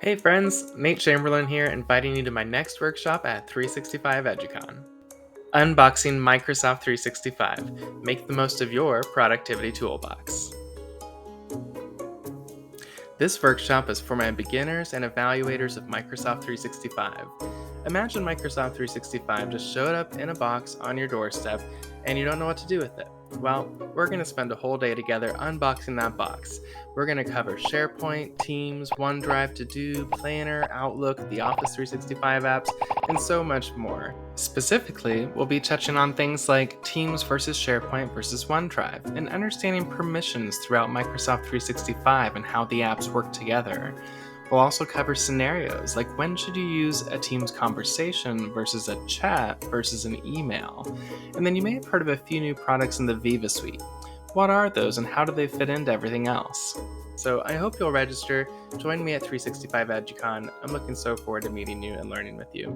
Hey friends, Nate Chamberlain here, inviting you to my next workshop at 365 EduCon. Unboxing Microsoft 365. Make the most of your productivity toolbox. This workshop is for my beginners and evaluators of Microsoft 365. Imagine Microsoft 365 just showed up in a box on your doorstep and you don't know what to do with it. Well, we're going to spend a whole day together unboxing that box. We're going to cover SharePoint, Teams, OneDrive, To-Do, Planner, Outlook, the Office 365 apps, and so much more. Specifically, we'll be touching on things like Teams versus SharePoint versus OneDrive, and understanding permissions throughout Microsoft 365 and how the apps work together. We'll also cover scenarios like when should you use a Teams conversation versus a chat versus an email. And then you may have heard of a few new products in the Viva suite. What are those and how do they fit into everything else? So I hope you'll register. Join me at 365 EduCon. I'm looking so forward to meeting you and learning with you.